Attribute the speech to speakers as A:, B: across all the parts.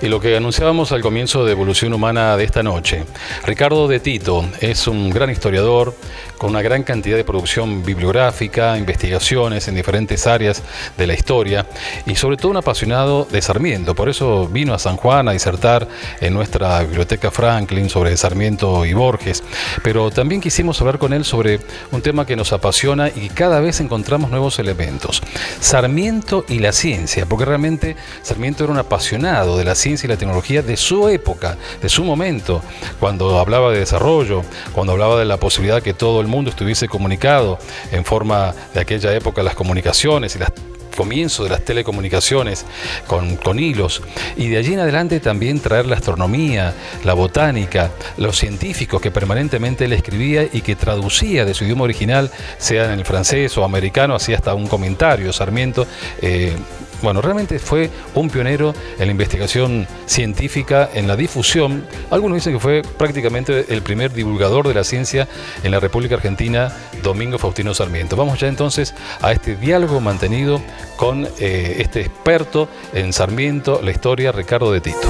A: Y lo que anunciábamos al comienzo de Evolución Humana de esta noche, Ricardo de Tito es un gran historiador con una gran cantidad de producción bibliográfica, investigaciones en diferentes áreas de la historia y sobre todo un apasionado de Sarmiento. Por eso vino a San Juan a disertar en nuestra biblioteca Franklin sobre Sarmiento y Borges. Pero también quisimos hablar con él sobre un tema que nos apasiona y cada vez encontramos nuevos elementos. Sarmiento y la ciencia, porque realmente Sarmiento era un apasionado de la ciencia y la tecnología de su época, de su momento, cuando hablaba de desarrollo, cuando hablaba de la posibilidad que todo el mundo estuviese comunicado en forma de aquella época, las comunicaciones y las comienzo de las telecomunicaciones con hilos, y de allí en adelante también traer la astronomía, la botánica, los científicos que permanentemente él escribía y que traducía de su idioma original, sea en el francés o americano, hacía hasta un comentario. Sarmiento bueno, realmente fue un pionero en la investigación científica, en la difusión. Algunos dicen que fue prácticamente el primer divulgador de la ciencia en la República Argentina, Domingo Faustino Sarmiento. Vamos ya entonces a este diálogo mantenido con este experto en Sarmiento, la historia, Ricardo de Tito.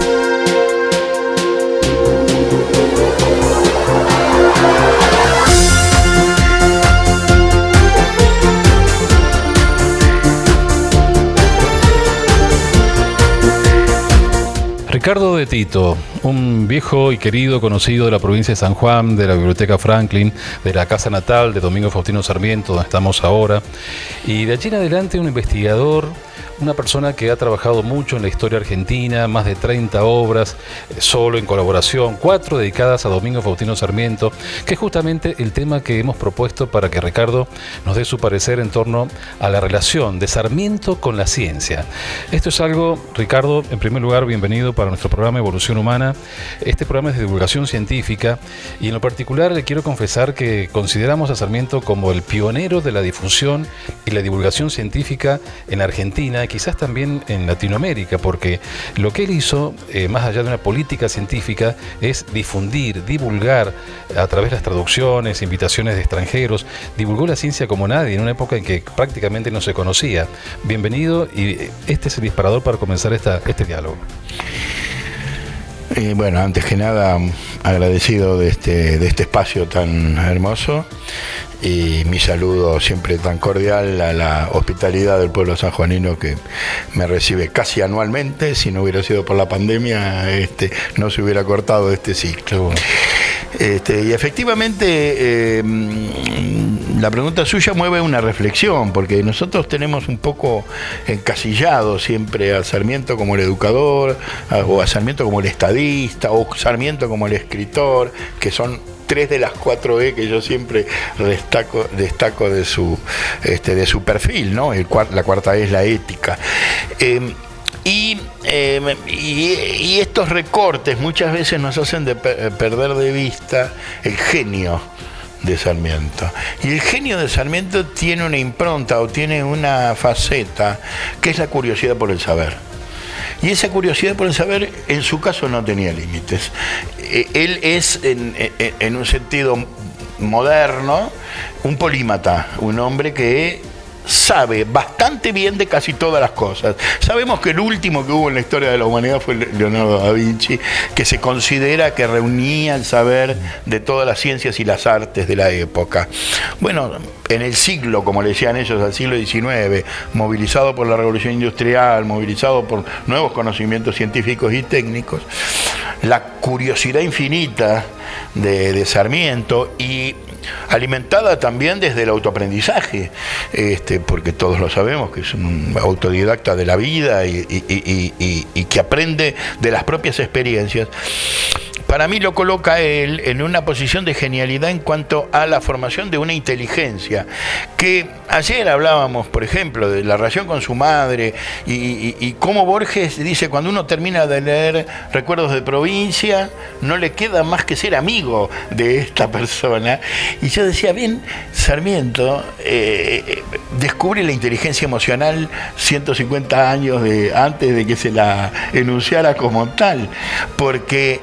A: Ricardo de Tito, un viejo y querido conocido de la provincia de San Juan, de la Biblioteca Franklin, de la casa natal de Domingo Faustino Sarmiento, donde estamos ahora, y de allí en adelante un investigador, una persona que ha trabajado mucho en la historia argentina, más de 30 obras, solo en colaboración, 4 dedicadas a Domingo Faustino Sarmiento, que es justamente el tema que hemos propuesto para que Ricardo nos dé su parecer en torno a la relación de Sarmiento con la ciencia. Esto es algo, Ricardo, en primer lugar, bienvenido para nuestro programa Evolución Humana. Este programa es de divulgación científica y en lo particular le quiero confesar que consideramos a Sarmiento como el pionero de la difusión y la divulgación científica en Argentina, quizás también en Latinoamérica, porque lo que él hizo, más allá de una política científica, es difundir, divulgar a través de las traducciones, invitaciones de extranjeros, divulgó la ciencia como nadie en una época en que prácticamente no se conocía. Bienvenido, y este es el disparador para comenzar este diálogo.
B: Bueno, antes que nada, agradecido de este espacio tan hermoso, y mi saludo siempre tan cordial a la hospitalidad del pueblo sanjuanino que me recibe casi anualmente. Si no hubiera sido por la pandemia, no se hubiera cortado este ciclo. Y efectivamente, la pregunta suya mueve una reflexión, porque nosotros tenemos un poco encasillado siempre a Sarmiento como el educador, o a Sarmiento como el estadista, o Sarmiento como el escritor, que son 3 de las 4 E que yo siempre destaco de su perfil, ¿no? La cuarta E es la ética. Y estos recortes muchas veces nos hacen perder de vista el genio de Sarmiento. Y el genio de Sarmiento tiene una impronta, o tiene una faceta, que es la curiosidad por el saber. Y esa curiosidad por el saber, en su caso, no tenía límites. Él es, en un sentido moderno, un polímata, un hombre que sabe bastante bien de casi todas las cosas. Sabemos que el último que hubo en la historia de la humanidad fue Leonardo da Vinci, que se considera que reunía el saber de todas las ciencias y las artes de la época. Bueno, en el siglo, como le decían ellos, al siglo XIX, movilizado por la revolución industrial, movilizado por nuevos conocimientos científicos y técnicos, la curiosidad infinita de Sarmiento, y alimentada también desde el autoaprendizaje, porque todos lo sabemos, que es un autodidacta de la vida y que aprende de las propias experiencias. Para mí lo coloca a él en una posición de genialidad en cuanto a la formación de una inteligencia, que ayer hablábamos, por ejemplo, de la relación con su madre, y cómo Borges dice, cuando uno termina de leer Recuerdos de Provincia, no le queda más que ser amigo de esta persona. Y yo decía, bien, Sarmiento descubre la inteligencia emocional 150 años antes de que se la enunciara como tal, porque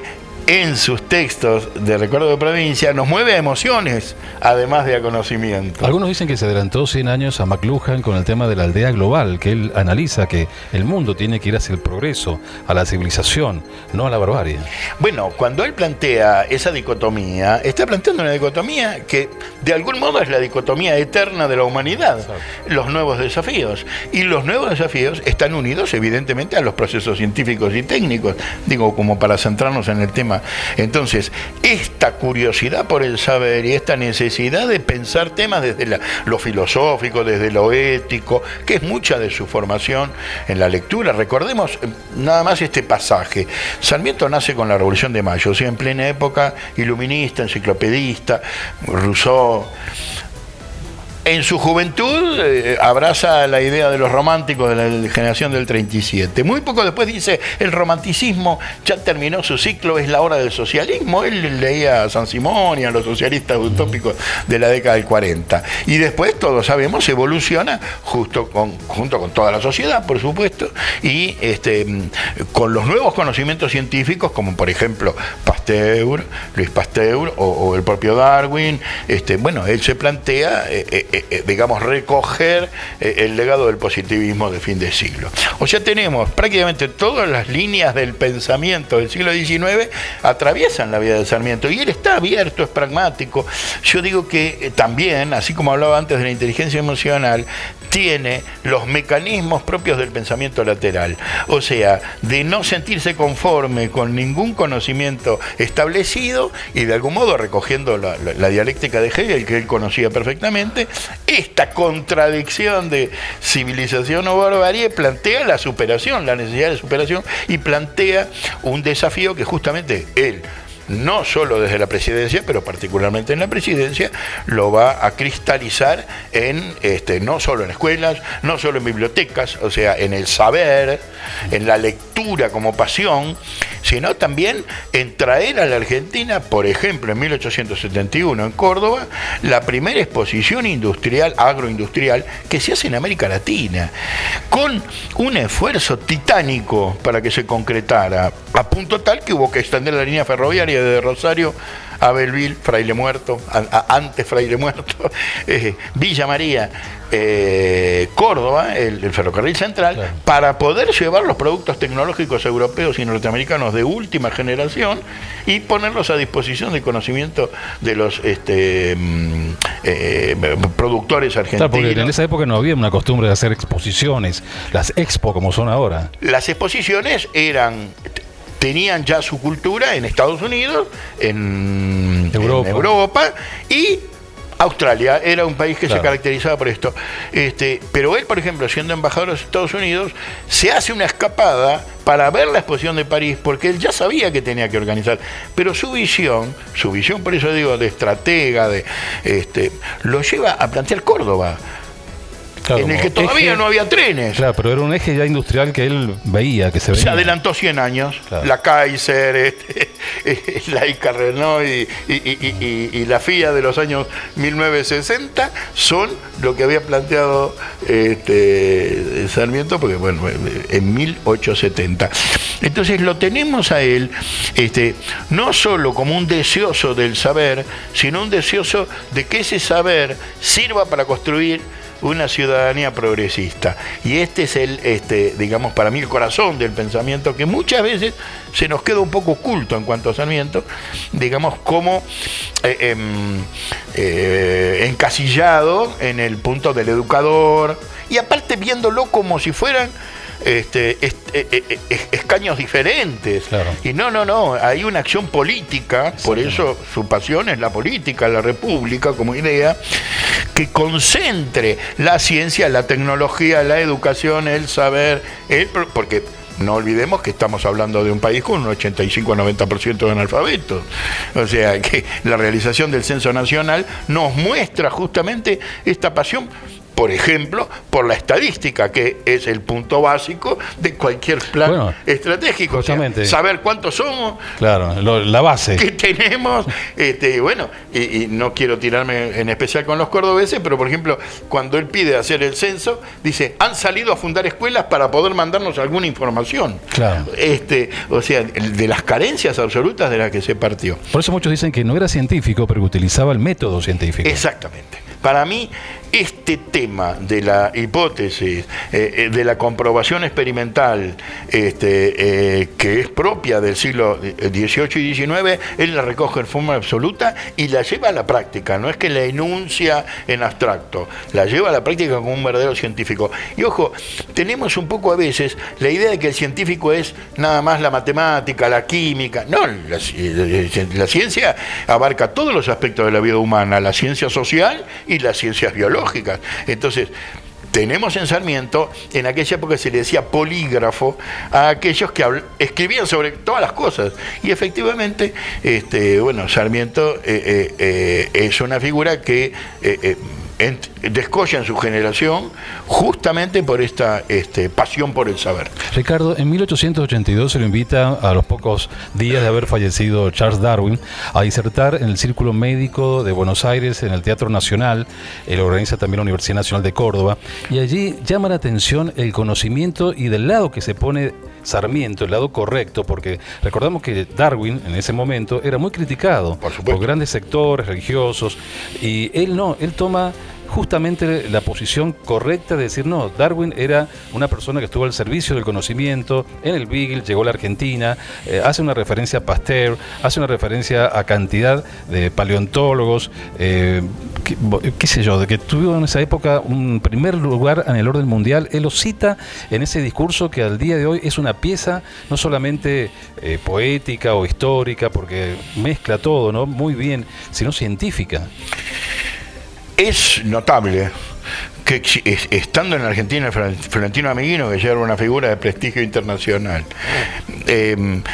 B: en sus textos de recuerdo de provincia nos mueve a emociones, además de a conocimiento.
A: Algunos dicen que se adelantó 100 años a McLuhan con el tema de la aldea global, que él analiza que el mundo tiene que ir hacia el progreso, a la civilización, no a la barbarie.
B: Bueno, cuando él plantea esa dicotomía, está planteando una dicotomía que de algún modo es la dicotomía eterna de la humanidad, los nuevos desafíos. Y los nuevos desafíos están unidos evidentemente a los procesos científicos y técnicos, digo, como para centrarnos en el tema. Entonces, esta curiosidad por el saber y esta necesidad de pensar temas desde lo filosófico, desde lo ético, que es mucha de su formación en la lectura. Recordemos nada más este pasaje. Sarmiento nace con la Revolución de Mayo, o sea, en plena época iluminista, enciclopedista, Rousseau. En su juventud abraza la idea de los románticos de la generación del 37. Muy poco después dice, el romanticismo ya terminó su ciclo, es la hora del socialismo. Él leía a Saint-Simon y a los socialistas utópicos de la década del 40. Y después, todos sabemos, evoluciona junto con toda la sociedad, por supuesto, y con los nuevos conocimientos científicos, como por ejemplo Pasteur, Luis Pasteur o el propio Darwin. Bueno, él se plantea digamos, recoger el legado del positivismo de fin de siglo. O sea, tenemos prácticamente todas las líneas del pensamiento del siglo XIX atraviesan la vida de Sarmiento, y él está abierto, es pragmático. Yo digo que también, así como hablaba antes de la inteligencia emocional, tiene los mecanismos propios del pensamiento lateral, o sea, de no sentirse conforme con ningún conocimiento establecido y de algún modo recogiendo la dialéctica de Hegel, que él conocía perfectamente. Esta contradicción de civilización o barbarie plantea la superación, la necesidad de superación, y plantea un desafío que justamente él, no solo desde la presidencia, pero particularmente en la presidencia, lo va a cristalizar en no solo en escuelas, no solo en bibliotecas, o sea, en el saber, en la lectura como pasión, sino también en traer a la Argentina, por ejemplo, en 1871 en Córdoba, la primera exposición industrial, agroindustrial, que se hace en América Latina, con un esfuerzo titánico para que se concretara, a punto tal que hubo que extender la línea ferroviaria de Rosario a Belleville, Fraile Muerto, antes Fraile Muerto, Villa María, Córdoba, el ferrocarril central, claro, para poder llevar los productos tecnológicos europeos y norteamericanos de última generación y ponerlos a disposición del conocimiento de los productores argentinos.
A: Claro, porque en esa época no había una costumbre de hacer exposiciones, las expo como son ahora.
B: Las exposiciones tenían ya su cultura en Estados Unidos, en Europa, y Australia era un país que se caracterizaba por esto. Pero él, por ejemplo, siendo embajador de Estados Unidos, se hace una escapada para ver la exposición de París, porque él ya sabía que tenía que organizar. Pero su visión, por eso digo, de estratega, lo lleva a plantear Córdoba. Claro, en el que todavía no había trenes.
A: Claro, pero era un eje ya industrial que él veía que se venía.
B: Se adelantó 100 años. Claro. La Kaiser, la Ica Renault y la FIA de los años 1960 son lo que había planteado Sarmiento, porque bueno, en 1870. Entonces lo tenemos a él no solo como un deseoso del saber, sino un deseoso de que ese saber sirva para construir una ciudadanía progresista. Y este es digamos, para mí el corazón del pensamiento, que muchas veces se nos queda un poco oculto en cuanto a Sarmiento, digamos, como encasillado en el punto del educador, y aparte viéndolo como si fueran escaños diferentes.
A: Claro.
B: Y no, hay una acción política, por eso su pasión es la política, la república como idea, que concentre la ciencia, la tecnología, la educación, el saber, porque no olvidemos que estamos hablando de un país con un 85-90% de analfabetos. O sea, que la realización del Censo Nacional nos muestra justamente esta pasión por ejemplo, por la estadística, que es el punto básico de cualquier plan estratégico.
A: Justamente.
B: O sea, saber cuántos somos,
A: claro, la base
B: que tenemos, bueno, y no quiero tirarme en especial con los cordobeses, pero por ejemplo, cuando él pide hacer el censo, dice, han salido a fundar escuelas para poder mandarnos alguna información.
A: Claro.
B: O sea, de las carencias absolutas de las que se partió.
A: Por eso muchos dicen que no era científico, pero que utilizaba el método científico.
B: Exactamente. Para mí, este tema de la hipótesis, de la comprobación experimental, que es propia del siglo XVIII y XIX, él la recoge en forma absoluta y la lleva a la práctica. No es que la enuncia en abstracto, la lleva a la práctica como un verdadero científico. Y ojo, tenemos un poco a veces la idea de que el científico es nada más la matemática, la química. No, la ciencia abarca todos los aspectos de la vida humana, la ciencia social y las ciencias biológicas. Entonces, tenemos en Sarmiento, en aquella época se le decía polígrafo a aquellos que escribían sobre todas las cosas. Y efectivamente, bueno, Sarmiento es una figura que descolla en su generación justamente por esta pasión por el saber.
A: Ricardo, en 1882 se lo invita, a los pocos días de haber fallecido Charles Darwin, a disertar en el Círculo Médico de Buenos Aires, en el Teatro Nacional. Él organiza también la Universidad Nacional de Córdoba, y allí llama la atención el conocimiento y del lado que se pone Sarmiento, el lado correcto, porque recordamos que Darwin en ese momento era muy criticado por grandes sectores religiosos, y él toma justamente la posición correcta de decir, no, Darwin era una persona que estuvo al servicio del conocimiento, en el Beagle, llegó a la Argentina, hace una referencia a Pasteur, hace una referencia a cantidad de paleontólogos, qué sé yo, de que tuvieron en esa época un primer lugar en el orden mundial. Él lo cita en ese discurso que al día de hoy es una pieza no solamente poética o histórica, porque mezcla todo, ¿no?, muy bien, sino científica.
B: Es notable que estando en Argentina Florentino Ameghino, que ya era una figura de prestigio internacional,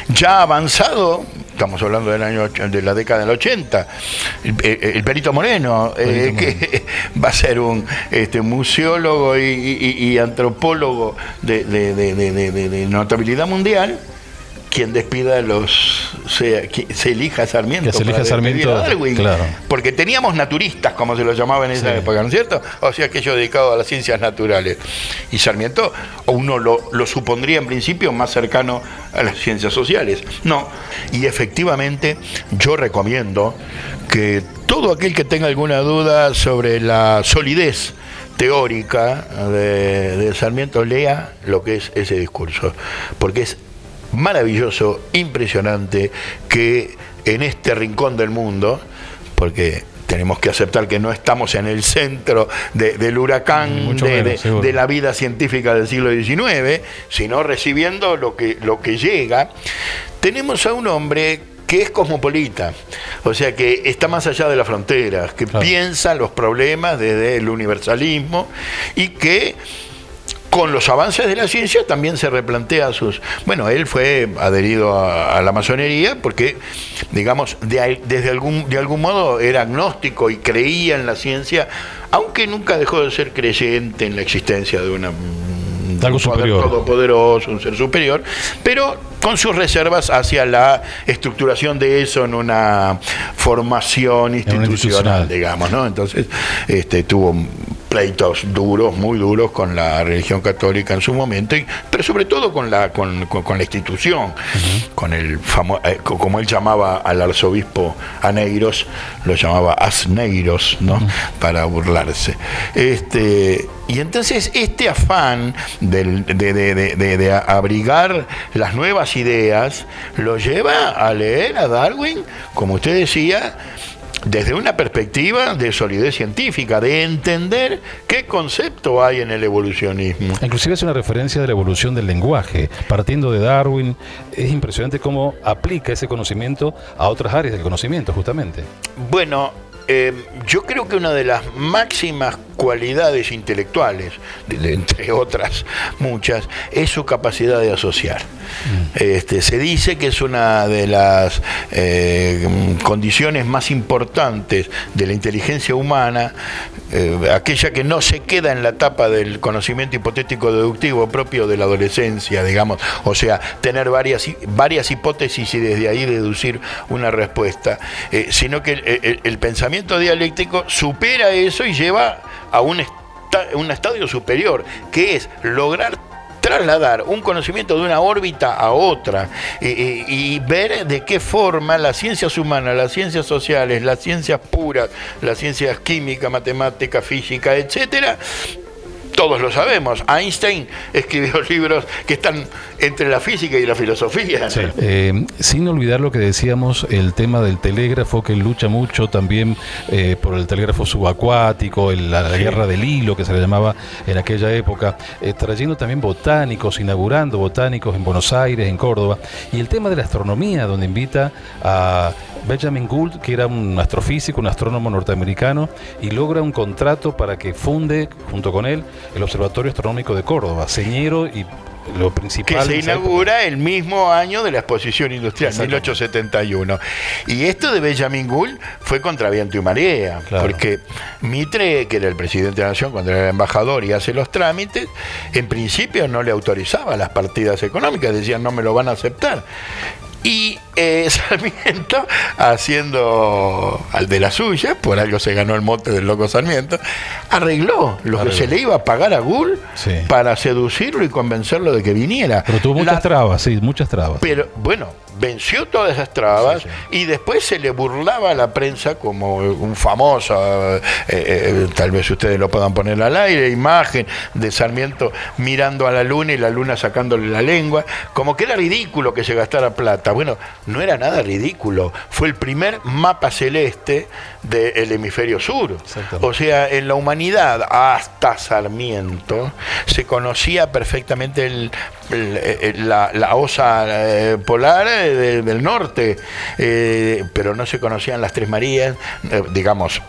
B: ya avanzado, estamos hablando de la década del 80, el Perito Moreno, que va a ser un museólogo y antropólogo de notabilidad mundial, quien despida se elija a Sarmiento.
A: Que se elija Sarmiento,
B: Darwin,
A: claro.
B: Porque teníamos naturistas, como se los llamaba en esa época, ¿no es cierto? O sea, aquello dedicado a las ciencias naturales. Y Sarmiento, uno lo supondría en principio más cercano a las ciencias sociales. No. Y efectivamente, yo recomiendo que todo aquel que tenga alguna duda sobre la solidez teórica de Sarmiento lea lo que es ese discurso, porque es maravilloso, impresionante que en este rincón del mundo, porque tenemos que aceptar que no estamos en el centro del huracán de la vida científica del siglo XIX, sino recibiendo lo que llega, tenemos a un hombre que es cosmopolita, o sea, que está más allá de las fronteras, que piensa los problemas desde el universalismo y que con los avances de la ciencia también se replantea Bueno, él fue adherido a la masonería porque, digamos, de algún modo era agnóstico y creía en la ciencia, aunque nunca dejó de ser creyente en la existencia de
A: algo superior,
B: todopoderoso, un ser superior, pero con sus reservas hacia la estructuración de eso en una formación institucional, digamos, ¿no? Entonces, tuvo pleitos duros, muy duros con la religión católica en su momento, pero sobre todo con la institución, con el como él llamaba al arzobispo Aneiros, lo llamaba Asneiros, ¿no? Para burlarse. Y entonces este afán de abrigar las nuevas ideas lo lleva a leer a Darwin, como usted decía, desde una perspectiva de solidez científica, de entender qué concepto hay en el evolucionismo.
A: Inclusive es una referencia de la evolución del lenguaje. Partiendo de Darwin, es impresionante cómo aplica ese conocimiento a otras áreas del conocimiento, justamente.
B: Bueno, yo creo que una de las máximas cualidades intelectuales, entre otras muchas, es su capacidad de asociar. Se dice que es una de las condiciones más importantes de la inteligencia humana, aquella que no se queda en la etapa del conocimiento hipotético deductivo propio de la adolescencia, digamos, o sea, tener varias hipótesis y desde ahí deducir una respuesta, sino que el pensamiento dialéctico supera eso y lleva a un estadio superior, que es lograr trasladar un conocimiento de una órbita a otra y ver de qué forma las ciencias humanas, las ciencias sociales, las ciencias puras, las ciencias química, matemática, física, etcétera. Todos lo sabemos. Einstein escribió libros que están entre la física y la filosofía.
A: Sí. Sin olvidar lo que decíamos, el tema del telégrafo, que lucha mucho también por el telégrafo subacuático, la guerra del hilo, que se le llamaba en aquella época, trayendo también botánicos, inaugurando botánicos en Buenos Aires, en Córdoba, y el tema de la astronomía, donde invita a Benjamin Gould, que era un astrofísico, un astrónomo norteamericano, y logra un contrato para que funde, junto con él, el Observatorio Astronómico de Córdoba, señero y lo principal.
B: Que se inaugura el mismo año de la Exposición Industrial, 1871. Y esto de Benjamin Gould fue contra viento y marea, claro, porque Mitre, que era el presidente de la Nación cuando era embajador y hace los trámites, en principio no le autorizaba las partidas económicas, decían no me lo van a aceptar. Y Sarmiento, haciendo al de la suya, por algo se ganó el mote del loco Sarmiento, arregló lo que se le iba a pagar a Gould para seducirlo y convencerlo de que viniera.
A: Pero tuvo muchas trabas, sí, muchas trabas.
B: Pero bueno, venció todas esas trabas y después se le burlaba a la prensa como un famoso, tal vez ustedes lo puedan poner al aire, imagen de Sarmiento mirando a la luna y la luna sacándole la lengua, como que era ridículo que se gastara plata. Bueno, no era nada ridículo, fue el primer mapa celeste del hemisferio sur. O sea, en la humanidad hasta Sarmiento se conocía perfectamente la osa polar del norte, pero no se conocían las Tres Marías, digamos,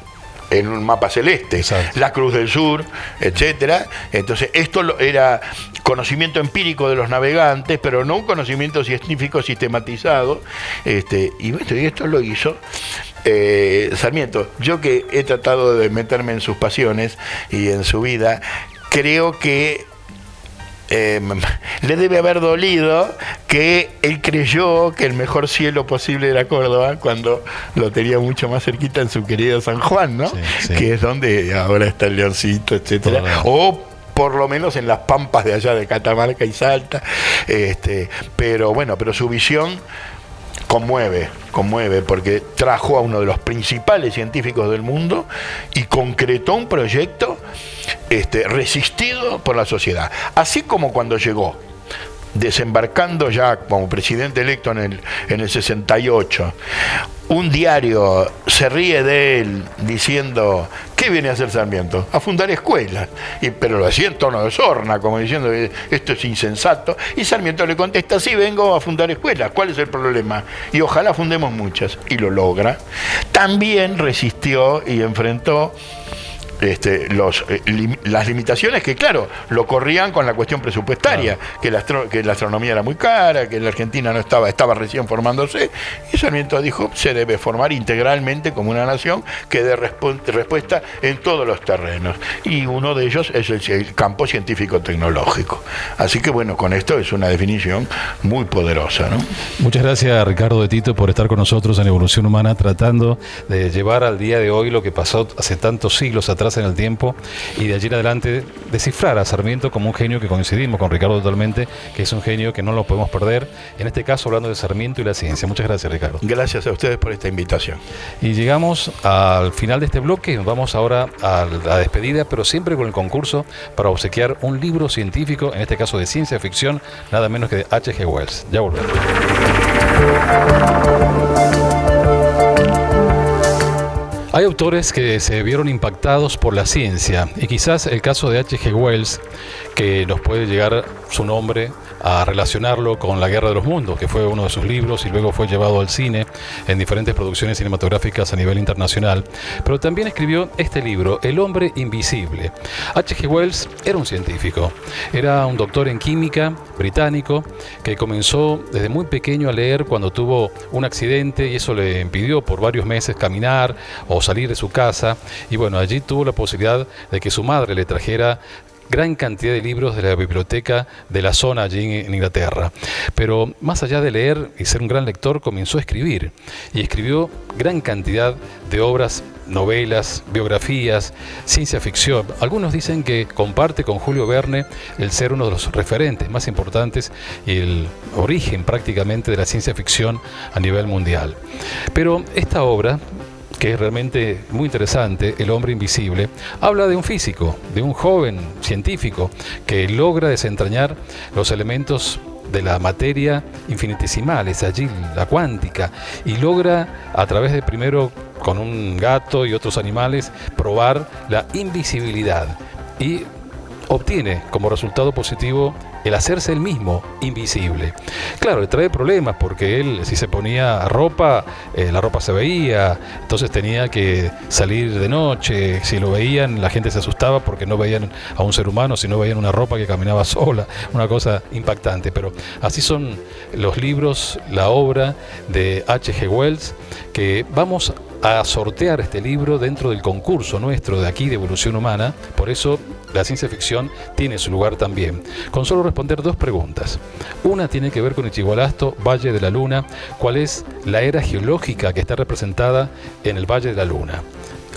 B: en un mapa celeste. Exacto. La Cruz del Sur, etcétera. Entonces esto era conocimiento empírico de los navegantes, pero no un conocimiento científico sistematizado, y esto lo hizo Sarmiento. Yo que he tratado de meterme en sus pasiones y en su vida, creo que le debe haber dolido que él creyó que el mejor cielo posible era Córdoba cuando lo tenía mucho más cerquita en su querido San Juan, ¿no? Que es donde ahora está el Leoncito, etcétera. O por lo menos en las pampas de allá de Catamarca y Salta, pero su visión conmueve, porque trajo a uno de los principales científicos del mundo y concretó un proyecto resistido por la sociedad. Así como cuando llegó, desembarcando ya como presidente electo en el 68, un diario se ríe de él diciendo, ¿qué viene a hacer Sarmiento? A fundar escuelas. Pero lo hacía en tono de sorna, como diciendo, esto es insensato. Y Sarmiento le contesta, sí, vengo a fundar escuelas, ¿cuál es el problema? Y ojalá fundemos muchas. Y lo logra. También resistió y enfrentó las limitaciones que, claro, lo corrían con la cuestión presupuestaria, claro, que la astronomía era muy cara, que la Argentina no estaba recién formándose, y Sarmiento dijo, se debe formar integralmente como una nación que dé respuesta en todos los terrenos, y uno de ellos es el campo científico-tecnológico. Así que bueno, con esto es una definición muy poderosa, ¿no?
A: Muchas gracias, Ricardo de Tito, por estar con nosotros en Evolución Humana, tratando de llevar al día de hoy lo que pasó hace tantos siglos atrás en el tiempo, y de allí en adelante descifrar a Sarmiento como un genio, que coincidimos con Ricardo totalmente, que es un genio que no lo podemos perder, en este caso hablando de Sarmiento y la ciencia. Muchas gracias, Ricardo.
B: Gracias a ustedes por esta invitación.
A: Y llegamos al final de este bloque. Vamos ahora a la despedida, pero siempre con el concurso para obsequiar un libro científico, en este caso de ciencia ficción, nada menos que de H.G. Wells. Ya volvemos. Hay autores que se vieron impactados por la ciencia y quizás el caso de H.G. Wells, que nos puede llegar su nombre a relacionarlo con La Guerra de los Mundos, que fue uno de sus libros y luego fue llevado al cine en diferentes producciones cinematográficas a nivel internacional, pero también escribió este libro, El hombre invisible. H.G. Wells era un científico, era un doctor en química británico que comenzó desde muy pequeño a leer cuando tuvo un accidente y eso le impidió por varios meses caminar o salir de su casa, y bueno, allí tuvo la posibilidad de que su madre le trajera gran cantidad de libros de la biblioteca de la zona allí en Inglaterra. Pero más allá de leer y ser un gran lector, comenzó a escribir. Y escribió gran cantidad de obras, novelas, biografías, ciencia ficción. Algunos dicen que comparte con Julio Verne el ser uno de los referentes más importantes y el origen prácticamente de la ciencia ficción a nivel mundial. Pero esta obra, que es realmente muy interesante, El hombre invisible, habla de un físico, de un joven científico que logra desentrañar los elementos de la materia infinitesimales, allí la cuántica, y logra a través de primero con un gato y otros animales probar la invisibilidad y obtiene como resultado positivo el hacerse él mismo invisible. Claro, le trae problemas porque él, si se ponía ropa, la ropa se veía, entonces tenía que salir de noche. Si lo veían, la gente se asustaba porque no veían a un ser humano, sino veían una ropa que caminaba sola, una cosa impactante. Pero así son los libros, la obra de H.G. Wells, que vamos a sortear este libro dentro del concurso nuestro de aquí de Evolución Humana. Por eso la ciencia ficción tiene su lugar también, con solo responder dos preguntas. Una tiene que ver con Ichigualasto, Valle de la Luna. ¿Cuál es la era geológica que está representada en el Valle de la Luna?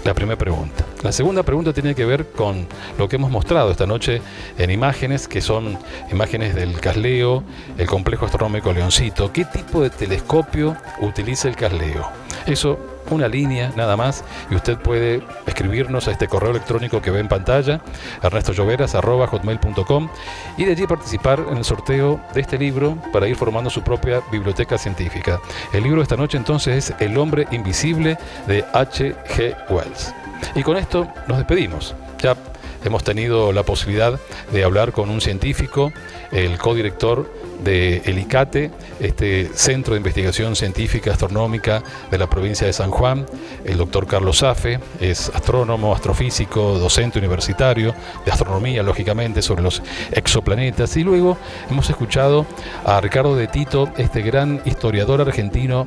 A: La primera pregunta. La segunda pregunta tiene que ver con lo que hemos mostrado esta noche en imágenes, que son imágenes del Casleo, el complejo astronómico Leoncito. ¿Qué tipo de telescopio utiliza el Casleo? Eso, una línea nada más, y usted puede escribirnos a este correo electrónico que ve en pantalla, ernestoyoveras@hotmail.com, y de allí participar en el sorteo de este libro para ir formando su propia biblioteca científica. El libro de esta noche entonces es El hombre invisible de H.G. Wells. Y con esto nos despedimos. Ya hemos tenido la posibilidad de hablar con un científico, el codirector de el ICATE, este Centro de Investigación Científica Astronómica de la provincia de San Juan, el doctor Carlos Safe, es astrónomo, astrofísico, docente universitario de astronomía, lógicamente, sobre los exoplanetas. Y luego hemos escuchado a Ricardo de Tito, este gran historiador argentino,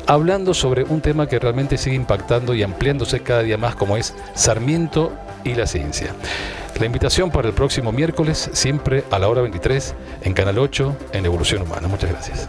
A: hablando sobre un tema que realmente sigue impactando y ampliándose cada día más, como es Sarmiento y la ciencia. La invitación para el próximo miércoles, siempre a la hora 23, en Canal 8, en Evolución Humana. Muchas gracias.